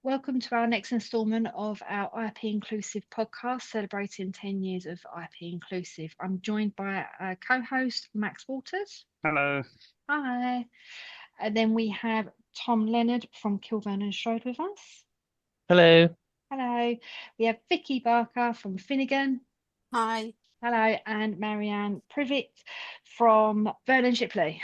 Welcome to our next instalment of our IP Inclusive podcast, celebrating 10 years of IP Inclusive. I'm joined by our co-host, Max Waters. Hello. Hi. And then we have Tom Leonard from Kilburn and Strode with us. Hello. Hello. We have Vicky Barker from Finnegan. Hi. Hello. And Marianne Privett from Vernon Shipley.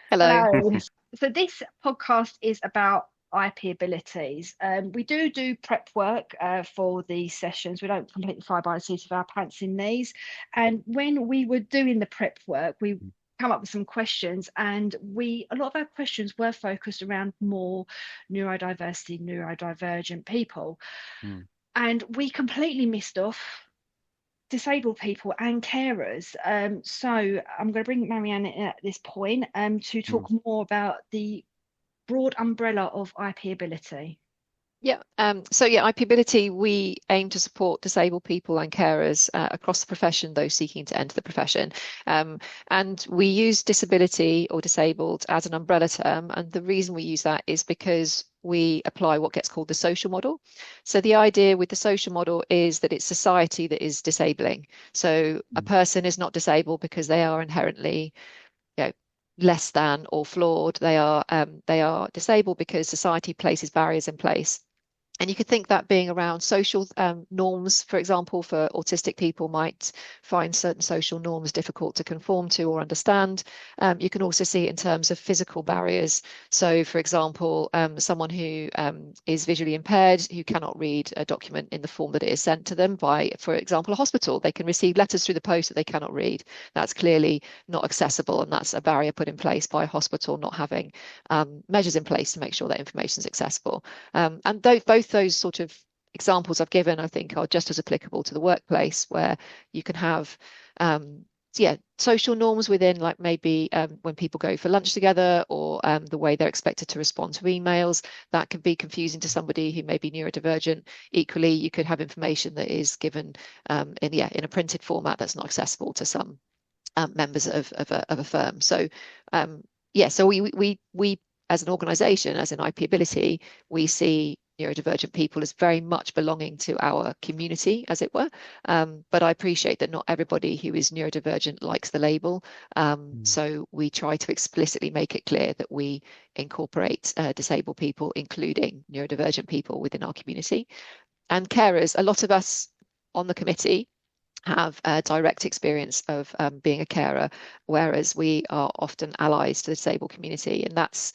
Hello. Hello. So this podcast is about IP abilities. We do prep work for these sessions. We don't completely fly by the seat of our pants in these. And when we were doing the prep work, we come up with some questions, and a lot of our questions were focused around more neurodiversity, neurodivergent people. And we completely missed off disabled people and carers. So I'm going to bring Marianne in at this point to talk more about the broad umbrella of IP ability. IP ability, we aim to support disabled people and carers across the profession, those seeking to enter the profession. And we use disability or disabled as an umbrella term. And the reason we use that is because we apply what gets called the social model. So the idea with the social model is that it's society that is disabling. So a person is not disabled because they are inherently, less than or flawed. They are disabled because society places barriers in place. And you could think that being around social norms, for example, for autistic people might find certain social norms difficult to conform to or understand. You can also see it in terms of physical barriers. So, for example, someone who is visually impaired, who cannot read a document in the form that it is sent to them by, for example, a hospital. They can receive letters through the post that they cannot read. That's clearly not accessible, and that's a barrier put in place by a hospital not having measures in place to make sure that information is accessible. And both those sort of examples I've given, I think, are just as applicable to the workplace, where you can have social norms within, like maybe when people go for lunch together, or the way they're expected to respond to emails. That can be confusing to somebody who may be neurodivergent. Equally, you could have information that is given in a printed format that's not accessible to some members of a firm. So so we as an organisation, as an IP ability, we see neurodivergent people as very much belonging to our community, as it were. But I appreciate that not everybody who is neurodivergent likes the label. So we try to explicitly make it clear that we incorporate disabled people, including neurodivergent people, within our community. And carers, a lot of us on the committee have a direct experience of being a carer, whereas we are often allies to the disabled community. And that's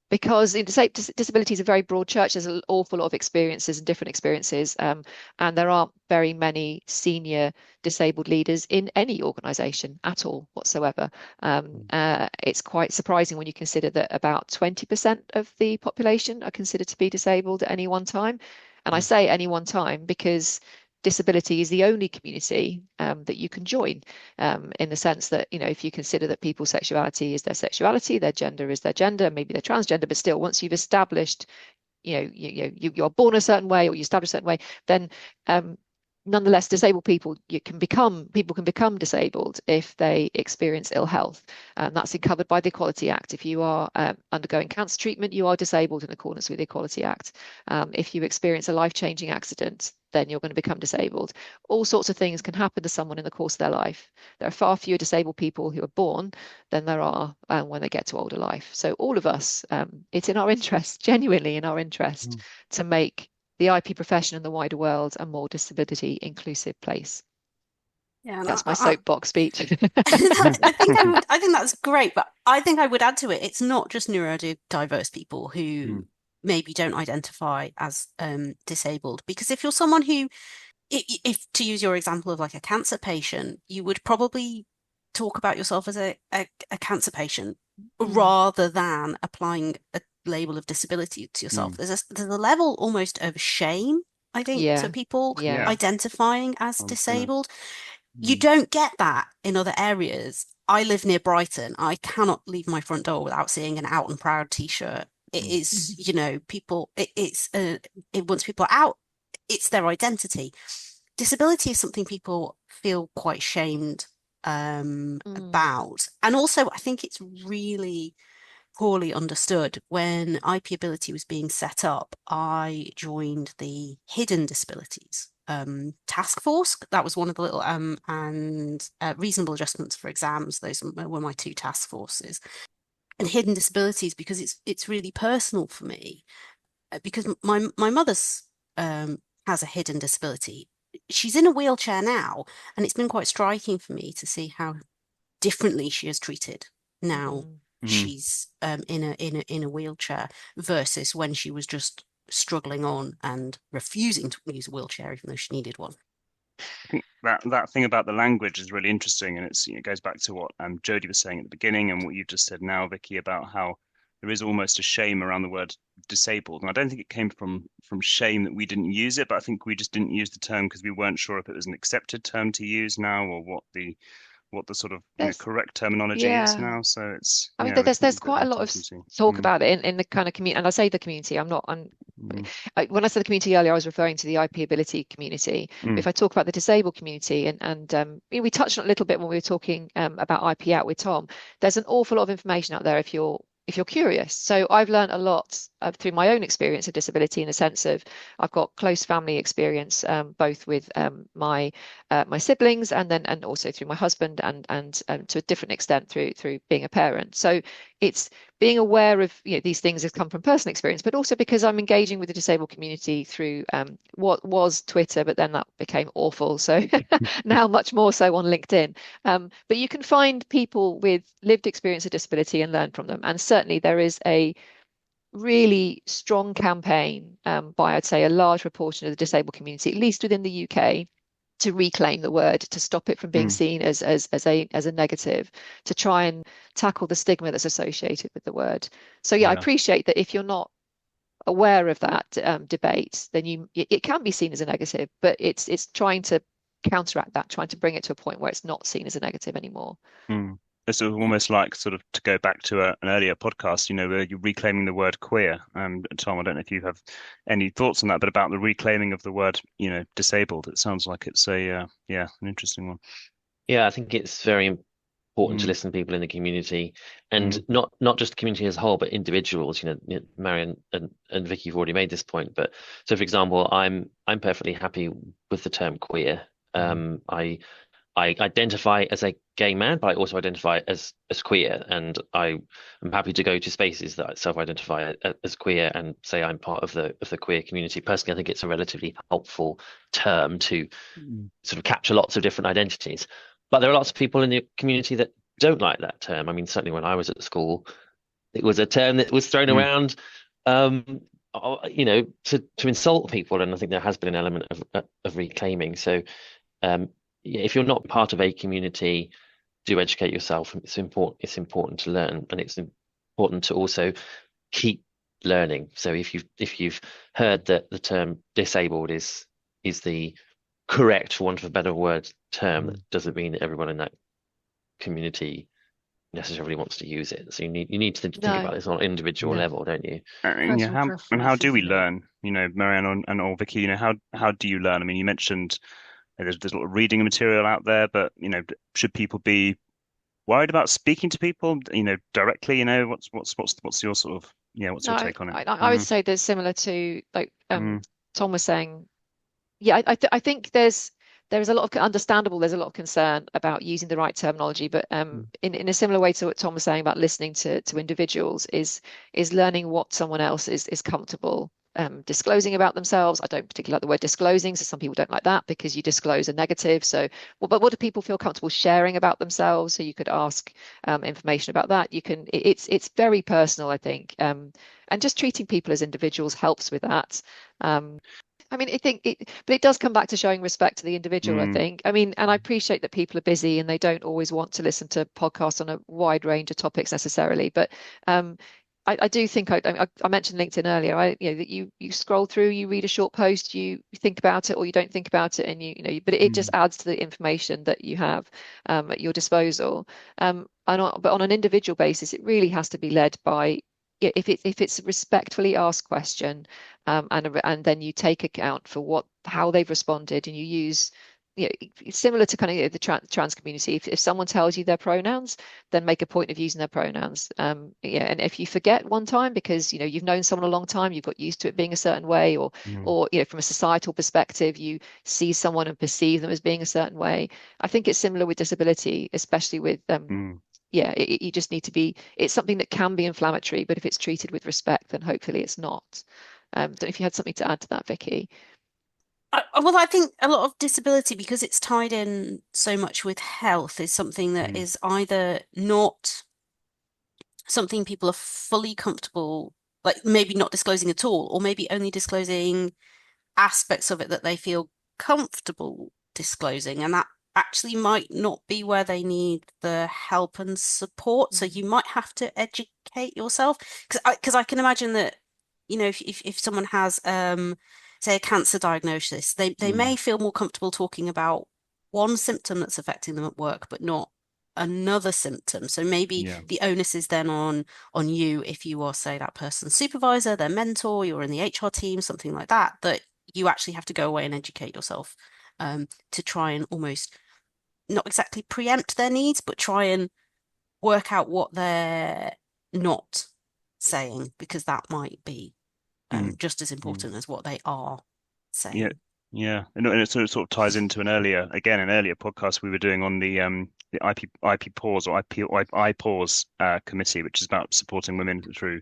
because disability is a very broad church. There's an awful lot of experiences and different experiences, and there aren't very many senior disabled leaders in any organisation at all whatsoever. It's quite surprising when you consider that about 20% of the population are considered to be disabled at any one time. And I say any one time because disability is the only community that you can join, in the sense that, if you consider that people's sexuality is their sexuality, their gender is their gender, maybe they're transgender, but still, once you've established, you're born a certain way, or you establish a certain way, then nonetheless, disabled people can become disabled if they experience ill health. That's covered by the Equality Act. If you are undergoing cancer treatment, you are disabled in accordance with the Equality Act. If you experience a life-changing accident, then you're going to become disabled. All sorts of things can happen to someone in the course of their life. There are far fewer disabled people who are born than there are when they get to older life. So all of us, it's in our interest, genuinely in our interest, to make the IP profession and the wider world a more disability inclusive place. Yeah, that's my soapbox speech. I think that's great, but I think I would add to it, it's not just neurodiverse people who maybe don't identify as disabled, because if you're someone who, if to use your example of like a cancer patient, you would probably talk about yourself as a cancer patient rather than applying a label of disability to yourself. There's a level almost of shame, I think, to people identifying as disabled. You don't get that in other areas. I live near Brighton. I cannot leave my front door without seeing an Out and Proud t-shirt. It is, people, once people are out, it's their identity. Disability is something people feel quite shamed about. And also, I think it's really poorly understood. When IP Ability was being set up, I joined the Hidden Disabilities task force. That was one of the little and reasonable adjustments for exams. Those were my two task forces. And hidden disabilities, because it's really personal for me, because my mother's has a hidden disability. She's in a wheelchair now, and it's been quite striking for me to see how differently she is treated now. She's in a wheelchair versus when she was just struggling on and refusing to use a wheelchair even though she needed one. I think that thing about the language is really interesting, and it goes back to what Jodie was saying at the beginning and what you've just said now, Vicky, about how there is almost a shame around the word disabled. And I don't think it came from shame that we didn't use it, but I think we just didn't use the term because we weren't sure if it was an accepted term to use now or what the sort of correct terminology is now. So it's I mean, there's quite a lot of talk about it in the kind of community, and I say the community, when I said the community earlier, I was referring to the IP Ability community. If I talk about the disabled community, and we touched on it a little bit when we were talking about IP Out with Tom, there's an awful lot of information out there if you're curious. So I've learned a lot through my own experience of disability, in the sense of I've got close family experience, both with my siblings and also through my husband and to a different extent through being a parent. So it's being aware of these things have come from personal experience, but also because I'm engaging with the disabled community through what was Twitter, but then that became awful. So now much more so on LinkedIn. But you can find people with lived experience of disability and learn from them. And certainly there is a really strong campaign by, I'd say, a large proportion of the disabled community, at least within the UK, to reclaim the word, to stop it from being seen as a negative, to try and tackle the stigma that's associated with the word. So I appreciate that if you're not aware of that debate, then it can be seen as a negative, but it's trying to counteract that, trying to bring it to a point where it's not seen as a negative anymore. It's almost like, sort of, to go back to an earlier podcast, where you're reclaiming the word queer. Tom, I don't know if you have any thoughts on that, but about the reclaiming of the word, disabled. It sounds like it's an interesting one. Yeah, I think it's very important to listen to people in the community, and not just the community as a whole, but individuals. Marianne and Vicky have already made this point, but so, for example, I'm perfectly happy with the term queer. I identify as a gay man, but I also identify as queer, and I am happy to go to spaces that I self-identify as queer and say I'm part of the queer community. Personally, I think it's a relatively helpful term to sort of capture lots of different identities. But there are lots of people in the community that don't like that term. I mean, certainly when I was at school, it was a term that was thrown around, to insult people, and I think there has been an element of reclaiming. So. If you're not part of a community, do educate yourself. It's important to learn, and it's important to also keep learning. So if you've heard that the term disabled is the correct, for want of a better word, term, that doesn't mean that everyone in that community necessarily wants to use it. So you need to think about this on an individual level, don't you? How do we learn? Marianne or Vicky, how do you learn? I mean, you mentioned there's a lot of reading material out there, but should people be worried about speaking to people, directly? What's your sort of what's your take on it? I would say there's similar to Tom was saying. Yeah, I think there's a lot of there's a lot of concern about using the right terminology, but in a similar way to what Tom was saying about listening to individuals is learning what someone else is comfortable disclosing about themselves. I don't particularly like the word disclosing, so some people don't like that because you disclose a negative. So, but what do people feel comfortable sharing about themselves? So you could ask information about that. It's very personal, I think, and just treating people as individuals helps with that. I mean, but it does come back to showing respect to the individual, I think. I mean, and I appreciate that people are busy and they don't always want to listen to podcasts on a wide range of topics necessarily, but I do think I mentioned LinkedIn earlier. That you scroll through, you read a short post, you think about it or you don't think about it, and but it just adds to the information that you have at your disposal. But on an individual basis, it really has to be led by if it's a respectfully asked question, and then you take account for how they've responded, and you use it's similar to kind of the trans community. If someone tells you their pronouns, then make a point of using their pronouns. And if you forget one time because you've known someone a long time, you've got used to it being a certain way, or from a societal perspective, you see someone and perceive them as being a certain way. I think it's similar with disability, especially with you just need to be. It's something that can be inflammatory, but if it's treated with respect, then hopefully it's not. Don't know if you had something to add to that, Vicky. Well, I think a lot of disability, because it's tied in so much with health, is something that is either not something people are fully comfortable, like maybe not disclosing at all, or maybe only disclosing aspects of it that they feel comfortable disclosing. And that actually might not be where they need the help and support. So you might have to educate yourself. Because I can imagine that, if someone has say a cancer diagnosis, they may feel more comfortable talking about one symptom that's affecting them at work, but not another symptom. So maybe the onus is then on you, if you are, say, that person's supervisor, their mentor, you're in the HR team, something like that, that you actually have to go away and educate yourself to try and almost not exactly preempt their needs, but try and work out what they're not saying, because that might be just as important as what they are saying. Yeah, and it sort of ties into an earlier podcast we were doing on the IP pause or IPause committee, which is about supporting women through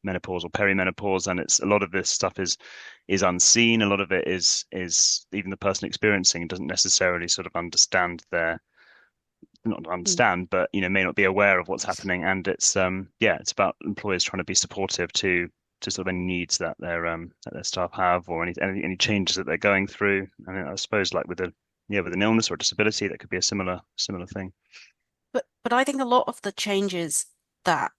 menopause or perimenopause, and it's a lot of this stuff is unseen. A lot of it is even the person experiencing doesn't necessarily sort of understand not understand, but may not be aware of what's happening, and it's it's about employers trying to be supportive to sort of any needs that their staff have, or any changes that they're going through. And I suppose like with an illness or a disability, that could be a similar thing. But I think a lot of the changes that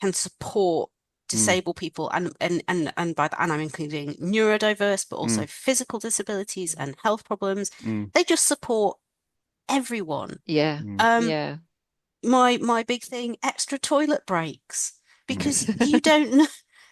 can support disabled people, and by that, and I'm including neurodiverse, but also physical disabilities and health problems, they just support everyone. My big thing, extra toilet breaks, because you don't know.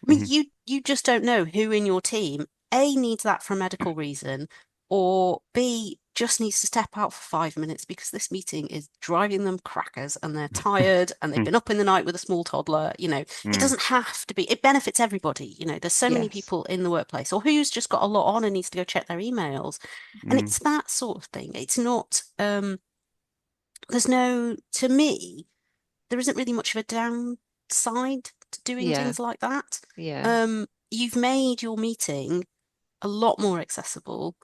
I mean, you just don't know who in your team A, needs that for a medical reason, or B, just needs to step out for 5 minutes because this meeting is driving them crackers and they're tired and they've been up in the night with a small toddler. It doesn't have to be. It benefits everybody. There's so many people in the workplace, or who's just got a lot on and needs to go check their emails. And it's that sort of thing. It's not, to me, there isn't really much of a downside to doing things like that. You've made your meeting a lot more accessible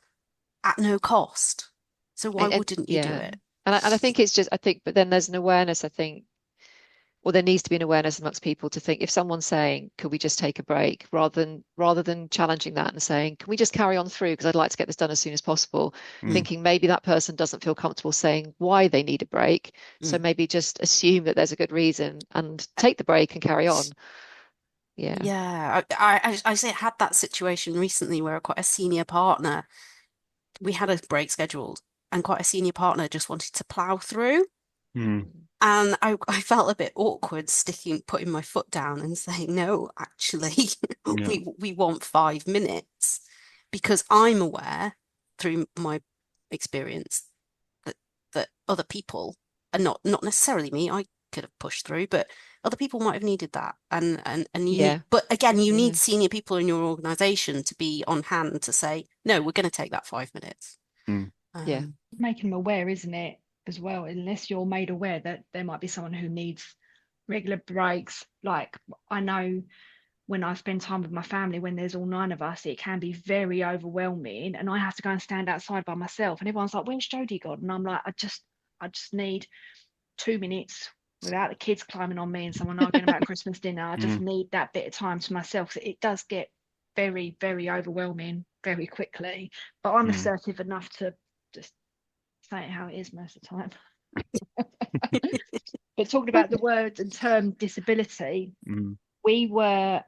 at no cost, so why wouldn't you do it? And I think it's just, but then there's an awareness, or there needs to be an awareness amongst people to think, if someone's saying, could we just take a break, rather than challenging that and saying, can we just carry on through because I'd like to get this done as soon as possible, thinking maybe that person doesn't feel comfortable saying why they need a break, so maybe just assume that there's a good reason and take the break and carry on. I had that situation recently where quite a senior partner, we had a break scheduled, and quite a senior partner just wanted to plow through. And I felt a bit awkward putting my foot down and saying, no, actually, we want 5 minutes, because I'm aware through my experience that other people, and not necessarily me, I could have pushed through, but other people might have needed that. And but again, you need senior people in your organization to be on hand to say, no, we're going to take that 5 minutes. Making them aware, isn't it, as well? Unless you're made aware that there might be someone who needs regular breaks. Like, I know when I spend time with my family, when there's all 9 of us, it can be very overwhelming, and I have to go and stand outside by myself, and everyone's like, where's Jodie gone? And I'm like, I just need 2 minutes without the kids climbing on me and someone arguing about Christmas dinner. I just need that bit of time to myself. So it does get very, very overwhelming very quickly, but I'm assertive enough to just say it how it is most of the time. But talking about the word and term disability, we were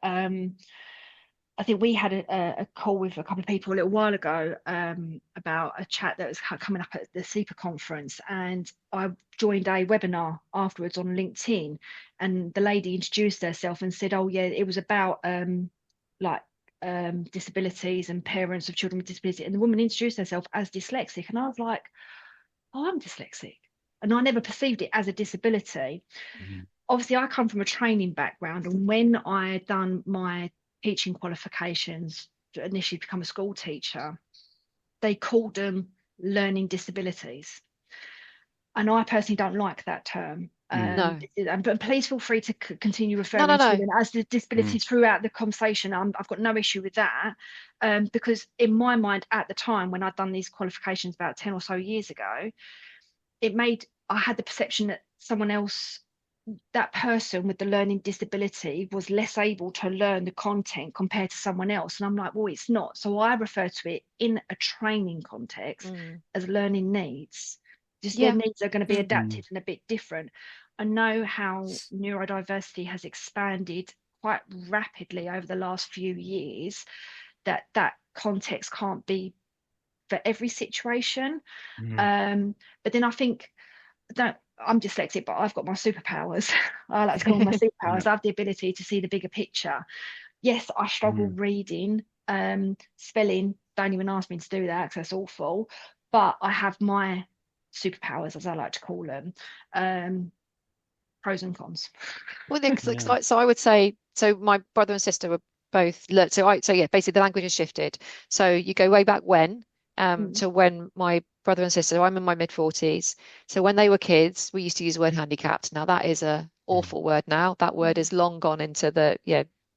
I think we had a call with a couple of people a little while ago about a chat that was coming up at the SEPA conference, and I joined a webinar afterwards on LinkedIn, and the lady introduced herself and said, oh yeah, it was about like disabilities and parents of children with disability, and the woman introduced herself as dyslexic, and I was like, oh, I'm dyslexic, and I never perceived it as a disability. Obviously, I come from a training background, and when I done my teaching qualifications to initially become a school teacher, they called them learning disabilities, and I personally don't like that term. No. But please feel free to continue referring to them as the disabilities throughout the conversation. I've got no issue with that, because in my mind at the time when I'd done these qualifications about 10 or so years ago, I had the perception that someone else, that person with the learning disability, was less able to learn the content compared to someone else. And I'm like, well, it's not. So I refer to it in a training context as learning needs. Just their needs are going to be adapted and a bit different. I know how neurodiversity has expanded quite rapidly over the last few years, that context can't be for every situation. But then I think, I'm dyslexic, but I've got my superpowers. I like to call them my superpowers. I have the ability to see the bigger picture. Yes, I struggle reading, spelling. Don't even ask me to do that because that's awful. But I have my superpowers, as I like to call them. Pros and cons. Well, so I would say, so my brother and sister were both learned. So basically the language has shifted. So you go way back when, to when my brother and sister, I'm in my mid-40s. So when they were kids, we used to use the word handicapped. Now that is a awful word now. That word is long gone into the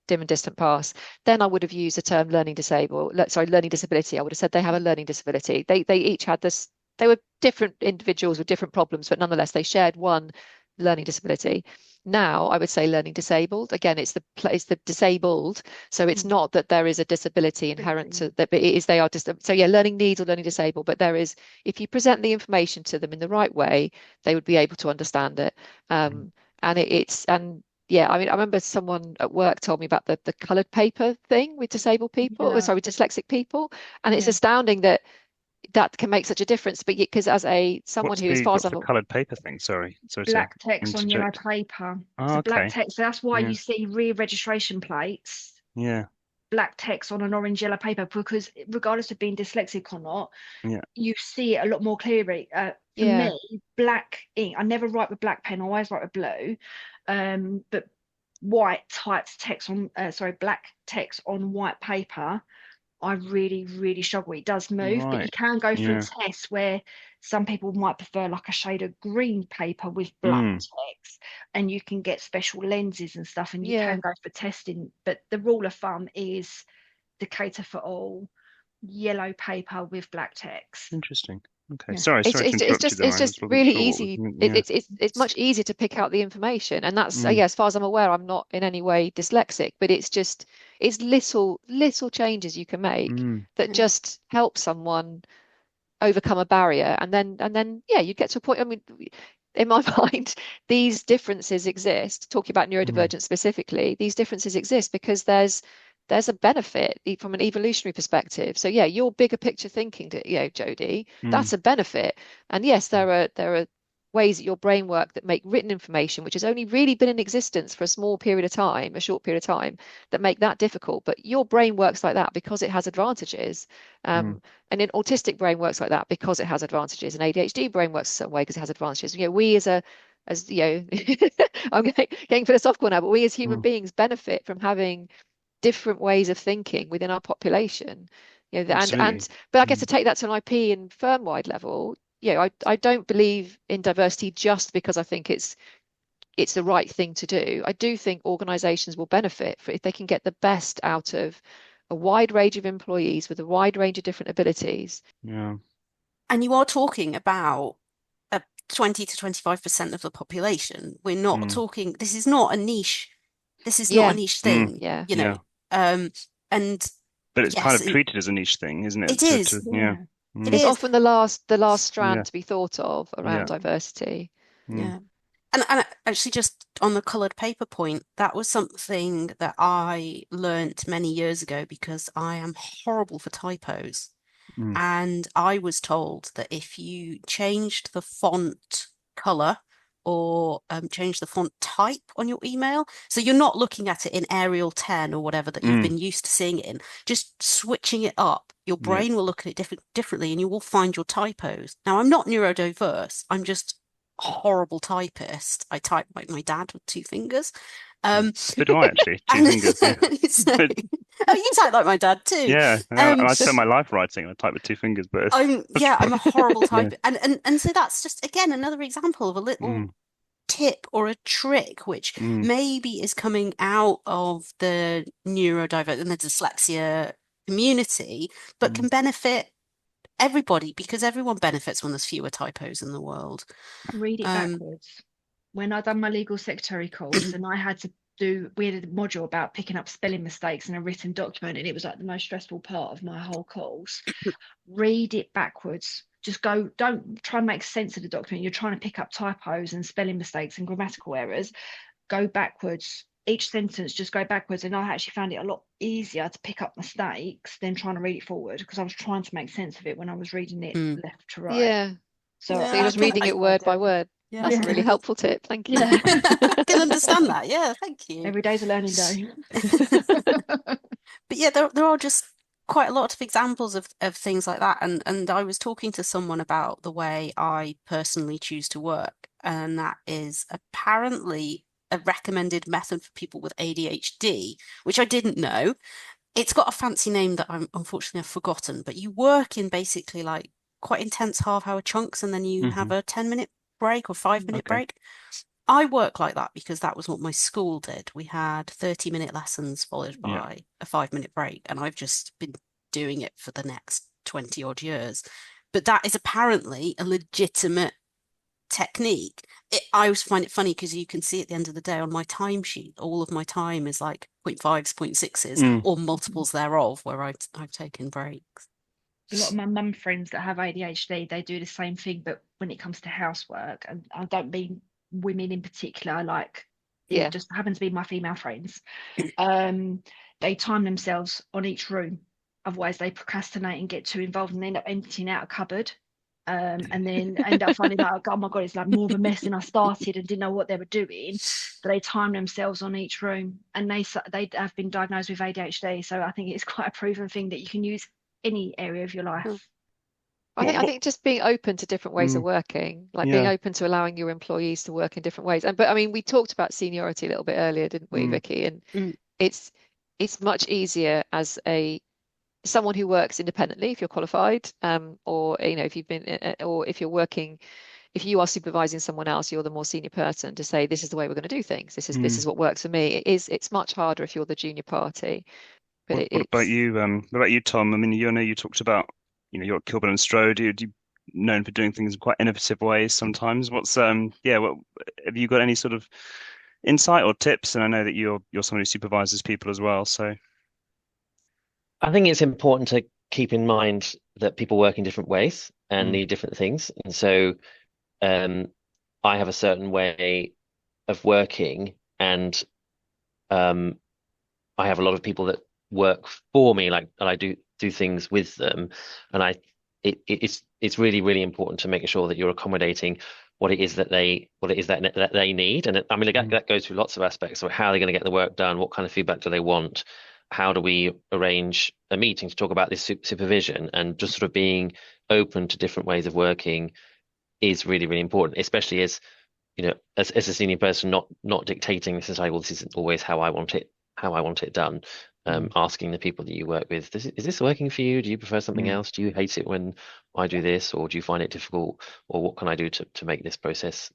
dim and distant past. Then I would have used the term learning disability. I would have said they have a learning disability. They each had this, they were different individuals with different problems, but nonetheless they shared one learning disability. Now I would say learning disabled. Again, it's the disabled. So it's not that there is a disability inherent to that, but it is they are so learning needs or learning disabled. But there is, if you present the information to them in the right way, they would be able to understand it. I mean, I remember someone at work told me about the coloured paper thing with disabled people, dyslexic people, and it's astounding that can make such a difference. But because as someone who, as far as I'm the coloured paper thing, sorry black text on yellow paper. Black text. So that's why you see rear registration plates. Black text on an orange yellow paper, because regardless of being dyslexic or not, you see it a lot more clearly. For me, black ink, I never write with black pen, I always write with blue. But white typed text on black text on white paper, I really, really struggle. It does move, but you can go through tests where some people might prefer like a shade of green paper with black text, and you can get special lenses and stuff, and you can go for testing. But the rule of thumb is to cater for all, yellow paper with black text. Interesting. Okay, sorry to interrupt you. It's just really easy. It's much easier to pick out the information, and that's as far as I'm aware, I'm not in any way dyslexic, but it's little changes you can make that just help someone overcome a barrier, and then you get to a point. I mean, in my mind, these differences exist. Talking about neurodivergence specifically, these differences exist because there's a benefit from an evolutionary perspective. So your bigger picture thinking, Jodie, that's a benefit. And yes, there are ways that your brain work that make written information, which has only really been in existence for a short period of time, that make that difficult. But your brain works like that because it has advantages. And an autistic brain works like that because it has advantages. An ADHD brain works a certain way because it has advantages. We as I'm getting philosophical now, but we as human beings benefit from having different ways of thinking within our population, but I guess to take that to an IP and firm-wide level, I don't believe in diversity just because I think it's the right thing to do. I do think organizations will benefit if they can get the best out of a wide range of employees with a wide range of different abilities. And you are talking about 20 to 25% of the population. We're not talking, this is not a niche. This is not a niche thing, but it's kind of treated as a niche thing, isn't it? It is. It is often the last strand to be thought of around diversity. And actually, just on the coloured paper point, that was something that I learnt many years ago because I am horrible for typos. And I was told that if you changed the font colour or change the font type on your email. So you're not looking at it in Arial 10 or whatever that you've been used to seeing it in. Just switching it up, your brain will look at it differently and you will find your typos. Now, I'm not neurodiverse. I'm just a horrible typist. I type like my dad with 2 fingers. So do I actually, 2 fingers. Yeah. So, oh, you type like my dad too. Yeah, and I spend my life writing. I type with 2 fingers, but I'm a horrible typer. And so that's just again another example of a little tip or a trick which maybe is coming out of the neurodiverse and the dyslexia community, but can benefit everybody because everyone benefits when there's fewer typos in the world. Read it backwards. When I done my legal secretary course and I had to we had a module about picking up spelling mistakes in a written document, and it was like the most stressful part of my whole course. Read it backwards. Just don't try and make sense of the document. You're trying to pick up typos and spelling mistakes and grammatical errors. Go backwards. Each sentence, just go backwards. And I actually found it a lot easier to pick up mistakes than trying to read it forward, because I was trying to make sense of it when I was reading it left to right. Yeah. So you're just reading it word by word. Yeah. That's a really helpful tip. Thank you. I can understand that. Yeah, thank you. Every day's a learning day. But yeah, there are just quite a lot of examples of things like that. And I was talking to someone about the way I personally choose to work, and that is apparently a recommended method for people with ADHD, which I didn't know. It's got a fancy name that unfortunately I've forgotten, but you work in basically like quite intense half-hour chunks, and then you have a 10-minute break or 5-minute break. I work like that because that was what my school did. We had 30-minute lessons followed by a 5-minute break, and I've just been doing it for the next 20 odd years. But that is apparently a legitimate technique. I always find it funny because you can see at the end of the day on my timesheet, all of my time is like 0.5s, 0.6s, or multiples thereof where I've taken breaks. A lot of my mum friends that have ADHD, they do the same thing, but when it comes to housework, and I don't mean women in particular, like it just happen to be my female friends, they time themselves on each room. Otherwise they procrastinate and get too involved and end up emptying out a cupboard, and then end up finding out, oh my God, it's like more of a mess than I started, and didn't know what they were doing. But they time themselves on each room, and they have been diagnosed with ADHD. So I think it's quite a proven thing that you can use any area of your life. I think just being open to different ways of working, like being open to allowing your employees to work in different ways. But I mean, we talked about seniority a little bit earlier, didn't we, Vicky? And it's much easier as someone who works independently, if you're qualified, or if you've been, or if you're working, if you are supervising someone else, you're the more senior person, to say this is the way we're going to do things. This is what works for me. It's much harder if you're the junior party. But what about you? What about you, Tom? I mean, you talked about, you're at Kilburn and Strode. You're known for doing things in quite innovative ways sometimes. What's have you got any sort of insight or tips? And I know that you're someone who supervises people as well. So I think it's important to keep in mind that people work in different ways and need different things. And so I have a certain way of working, and I have a lot of people that work for me, and I do things with them, and it's really, really important to make sure that you're accommodating what it is that they need. And I mean, that goes through lots of aspects. So how are they going to get the work done? What kind of feedback do they want? How do we arrange a meeting to talk about this supervision? And just sort of being open to different ways of working is really, really important, especially as as a senior person, not dictating this and saying, well, this isn't always how I want it done. Asking the people that you work with, is this working for you? Do you prefer something else? Do you hate it when I do this, or do you find it difficult? Or what can I do to make this process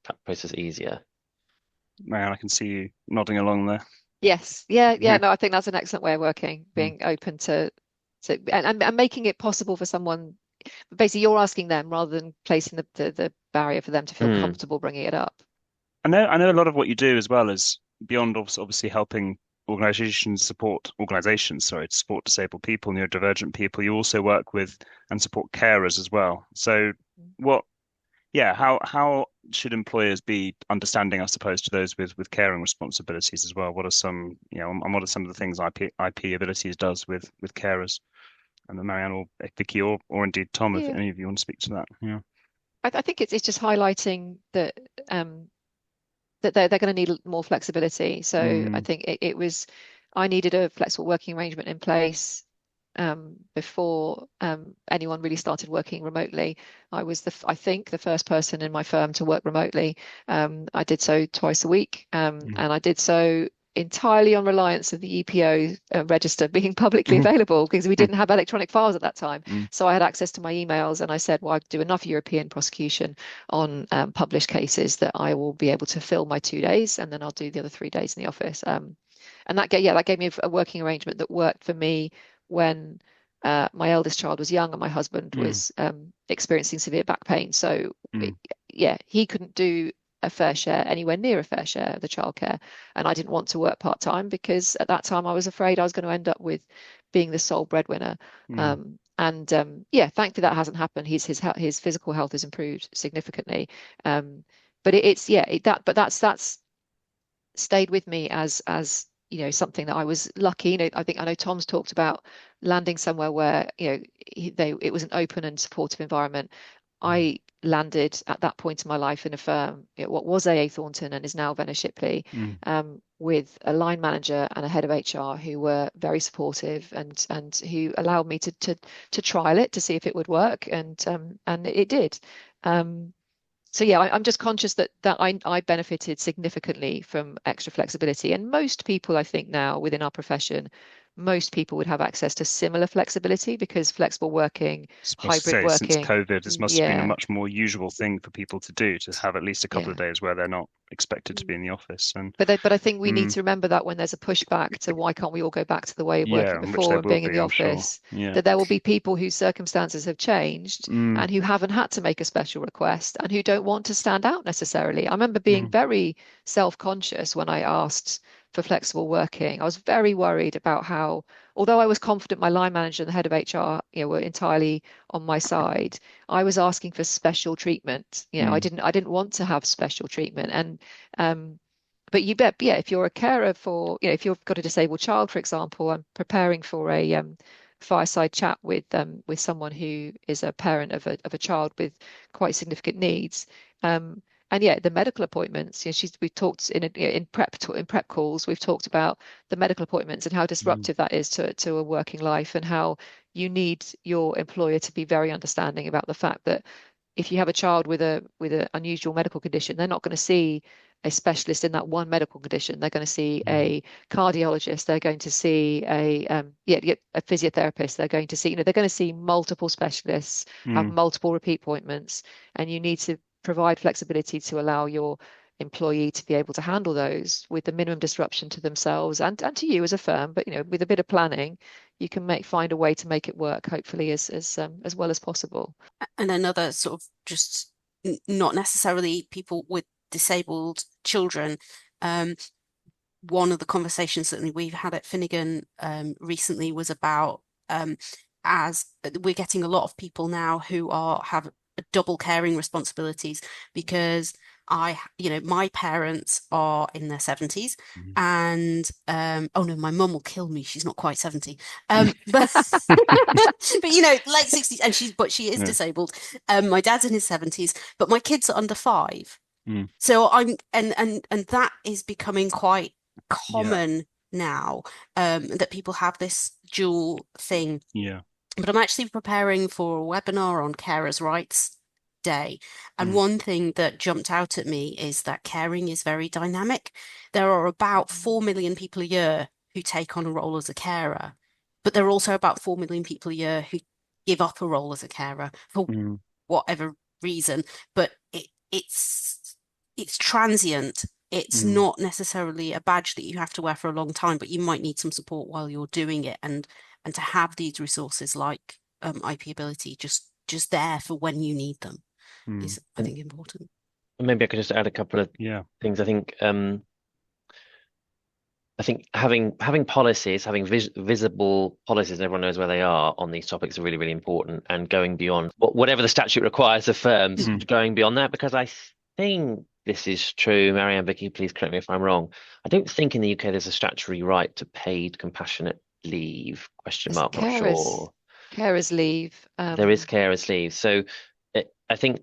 easier? Man, I can see you nodding along there. Yes, yeah. No, I think that's an excellent way of working. Being open to and making it possible for someone. Basically, you're asking them rather than placing the barrier for them to feel comfortable bringing it up. I know a lot of what you do as well is beyond obviously helping organizations to support disabled people, neurodivergent people. You also work with and support carers as well. So how should employers be understanding, I suppose, to those with caring responsibilities as well? What are some, and what are some of the things IP Abilities does with carers? And then Marianne or Vicky or indeed Tom, if any of you want to speak to that. Yeah. I think it's just highlighting that that they're going to need more flexibility. So I think I needed a flexible working arrangement in place before anyone really started working remotely. I was I think the first person in my firm to work remotely. I did so twice a week, and I did so entirely on reliance of the EPO register being publicly available, because we didn't have electronic files at that time. So I had access to my emails, and I said, well, I do enough European prosecution on published cases that I will be able to fill my 2 days, and then I'll do the other 3 days in the office. And that gave me a working arrangement that worked for me when my eldest child was young and my husband was experiencing severe back pain. So he couldn't do anywhere near a fair share of the childcare, and I didn't want to work part-time, because at that time I was afraid I was going to end up with being the sole breadwinner. Thankfully that hasn't happened. His physical health has improved significantly, but that's stayed with me as something that I was lucky. I know Tom's talked about landing somewhere where it was an open and supportive environment. I landed at that point in my life in a firm, what was AA Thornton and is now Venner Shipley, with a line manager and a head of HR who were very supportive and who allowed me to trial it to see if it would work, and it did. So I'm just conscious that I benefited significantly from extra flexibility, and most people, I think now within our profession, most people would have access to similar flexibility, because flexible working, hybrid working. Since COVID, this must have been a much more usual thing for people to do, to have at least a couple of days where they're not expected to be in the office. But I think we need to remember that when there's a pushback to why can't we all go back to the way of working before and being in the office, that there will be people whose circumstances have changed and who haven't had to make a special request and who don't want to stand out necessarily. I remember being very self-conscious when I asked for flexible working. I was very worried about how, although I was confident my line manager and the head of HR, were entirely on my side, I was asking for special treatment. I didn't want to have special treatment. And but you bet, if you're a carer for, if you've got a disabled child, for example, I'm preparing for a fireside chat with someone who is a parent of a child with quite significant needs. And the medical appointments, we've talked in prep calls, we've talked about the medical appointments and how disruptive that is to a working life, and how you need your employer to be very understanding about the fact that if you have a child with an unusual medical condition, they're not going to see a specialist in that one medical condition. They're going to see a cardiologist. They're going to see a physiotherapist. They're going to see multiple specialists, have multiple repeat appointments, and you need to provide flexibility to allow your employee to be able to handle those with the minimum disruption to themselves and to you as a firm. But with a bit of planning, you can find a way to make it work, hopefully as well as possible. And another sort of just not necessarily people with disabled children. One of the conversations that we've had at Finnegan recently was about as we're getting a lot of people now who have double caring responsibilities, because my parents are in their 70s and oh no, my mum will kill me, she's not quite 70, but late 60s, and she is disabled. My dad's in his 70s, but my kids are under 5. So and that is becoming quite common now, that people have this dual thing. But I'm actually preparing for a webinar on carers' rights day. And one thing that jumped out at me is that caring is very dynamic. There are about 4 million people a year who take on a role as a carer, but there are also about 4 million people a year who give up a role as a carer for whatever reason. But it's transient. It's not necessarily a badge that you have to wear for a long time, but you might need some support while you're doing it. And to have these resources like IP Ability just there for when you need them is, I think, important. Maybe I could just add a couple of things. I think having policies, having visible policies, and everyone knows where they are on these topics, are really, really important. And going beyond whatever the statute requires of firms, going beyond that, because I think this is true. Marianne, Vicky, please correct me if I'm wrong. I don't think in the UK there's a statutory right to paid compassionate leave, question mark, not sure. Carers leave. There is carers leave. So I think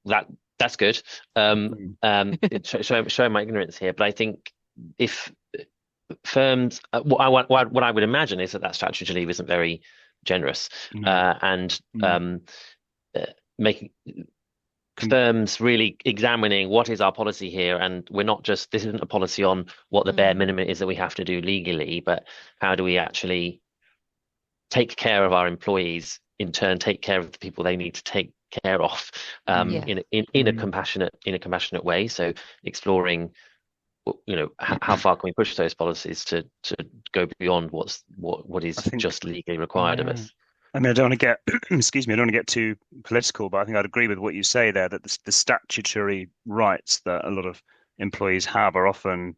that That's good. Showing my ignorance here, but I think if firms, what I would imagine is that statutory leave isn't very generous, and making firms really examining what is our policy here, and this isn't a policy on what the bare minimum is that we have to do legally, but how do we actually take care of our employees, in turn take care of the people they need to take care of, in a compassionate way. So exploring, how far can we push those policies to go beyond what is just legally required of us. I mean, I don't want to get, excuse me, I don't want to get too political, but I think I'd agree with what you say there, that the statutory rights that a lot of employees have are often,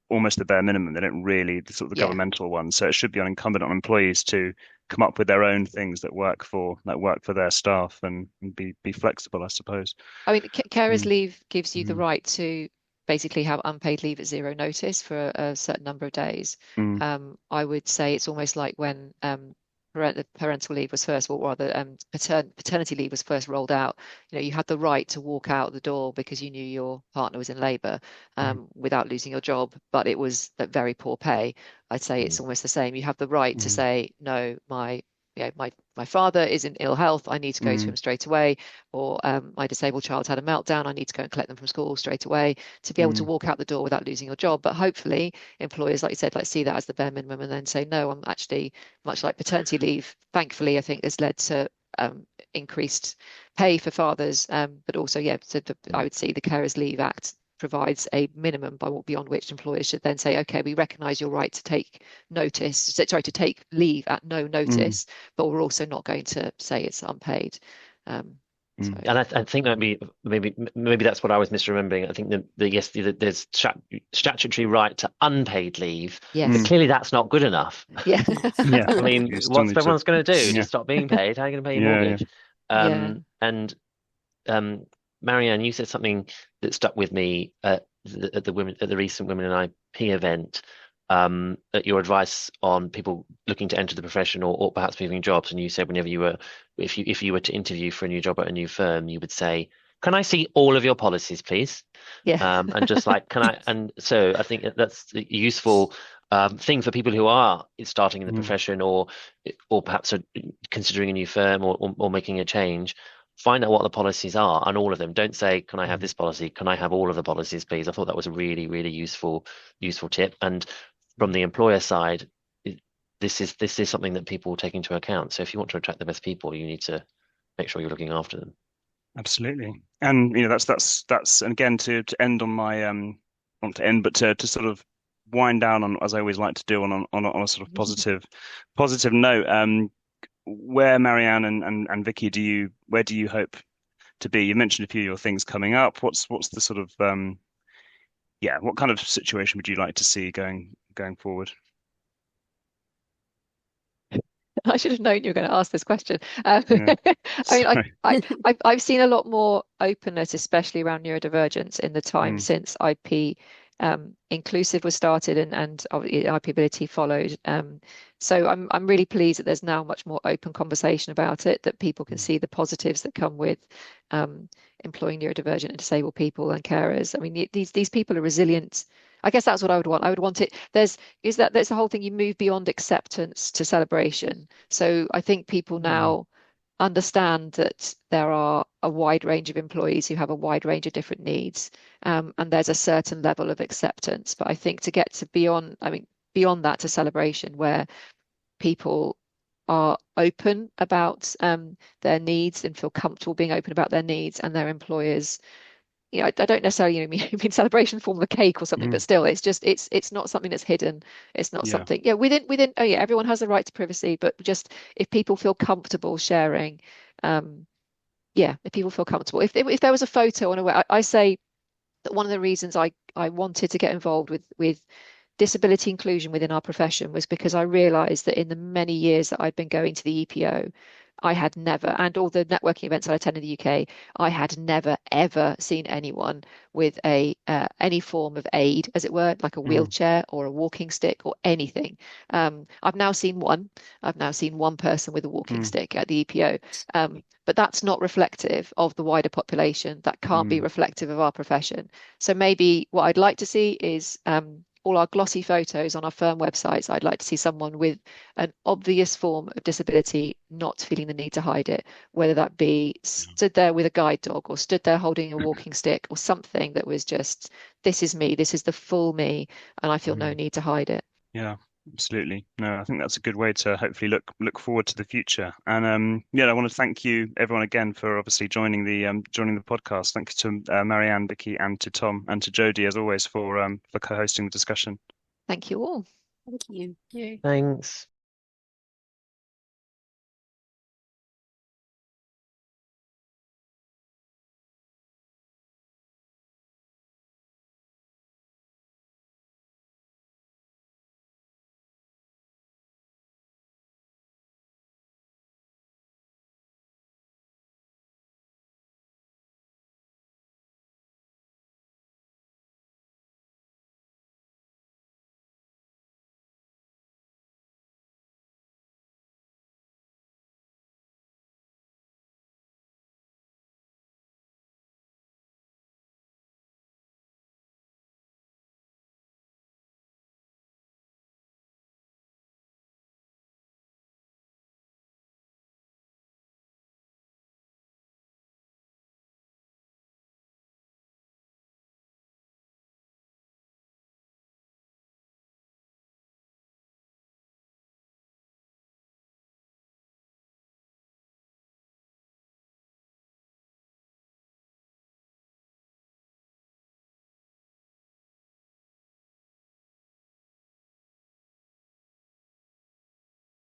almost the bare minimum. They don't really, the sort of the governmental ones. So it should be incumbent on employees to come up with their own things that work for their staff, and be flexible, I suppose. I mean, carers leave gives you the right to basically have unpaid leave at zero notice for a certain number of days. I would say it's almost like when the parental leave was first, or rather paternity leave was first rolled out. You had the right to walk out the door because you knew your partner was in labour, without losing your job, but it was at very poor pay. I'd say it's almost the same. You have the right to say, no, my father is in ill health, I need to go to him straight away, or my disabled child's had a meltdown, I need to go and collect them from school straight away, to be able to walk out the door without losing your job. But hopefully employers, like you said, see that as the bare minimum, and then say, no, I'm actually, much like paternity leave, thankfully, I think has led to increased pay for fathers, but also, I would see the Carers Leave Act provides a minimum beyond which employers should then say, okay, we recognise your right to take leave at no notice, but we're also not going to say it's unpaid. And I think that maybe that's what I was misremembering. I think there's statutory right to unpaid leave, but clearly that's not good enough. I mean, what's everyone's going to do? Just stop being paid? How are you going to pay your mortgage? And Marianne, you said something that stuck with me at the recent Women in IP event, at your advice on people looking to enter the profession or perhaps moving jobs. And you said if you were to interview for a new job at a new firm, you would say, "Can I see all of your policies, please?" And just like, can I? And so I think that's a useful thing for people who are starting in the profession, or perhaps are considering a new firm or making a change. Find out what the policies are, and all of them. Don't say, "Can I have this policy? Can I have all of the policies, please?" I thought that was a really, really useful tip. And from the employer side, this is something that people take into account. So if you want to attract the best people, you need to make sure you're looking after them. Absolutely. And that's and again, to end on my not to end, but to sort of wind down on, as I always like to do, on a sort of positive note. Where, Marianne and Vicky, where do you hope to be? You mentioned a few of your things coming up. What's the sort of what kind of situation would you like to see going forward? I should have known you were going to ask this question. I mean, I've seen a lot more openness, especially around neurodivergence, in the time since IP Inclusive was started and IP Ability followed. So I'm really pleased that there's now much more open conversation about it, that people can see the positives that come with employing neurodivergent and disabled people and carers. I mean, these people are resilient. I guess that's what I would want. I would want it. There's the whole thing. You move beyond acceptance to celebration. So I think people now understand that there are a wide range of employees who have a wide range of different needs, and there's a certain level of acceptance. But I think to get to beyond that to celebration, where people are open about their needs and feel comfortable being open about their needs, and their employers, I don't necessarily mean celebration in the form of a cake or something, but still, it's not something that's hidden. It's not something within. Oh yeah, everyone has the right to privacy, but just if people feel comfortable sharing, if people feel comfortable. If there was a photo on a way, I say that one of the reasons I wanted to get involved with disability inclusion within our profession was because I realised that in the many years that I'd been going to the EPO, I had never, and all the networking events I attend in the UK, I had never ever seen anyone with any form of aid, as it were, like a wheelchair or a walking stick or anything. I've now seen one person with a walking stick at the EPO, but that's not reflective of the wider population. That can't be reflective of our profession. So maybe what I'd like to see is all our glossy photos on our firm websites. I'd like to see someone with an obvious form of disability not feeling the need to hide it, whether that be stood there with a guide dog or stood there holding a walking stick or something that was just, this is me, this is the full me, and I feel no need to hide it. Yeah, absolutely. No, I think that's a good way to hopefully look forward to the future. And yeah, I want to thank you everyone again for obviously joining the podcast. Thanks to Marianne, Vicky, and to Tom, and to Jodie as always for co-hosting the discussion. Thank you all. Thank you. Thanks.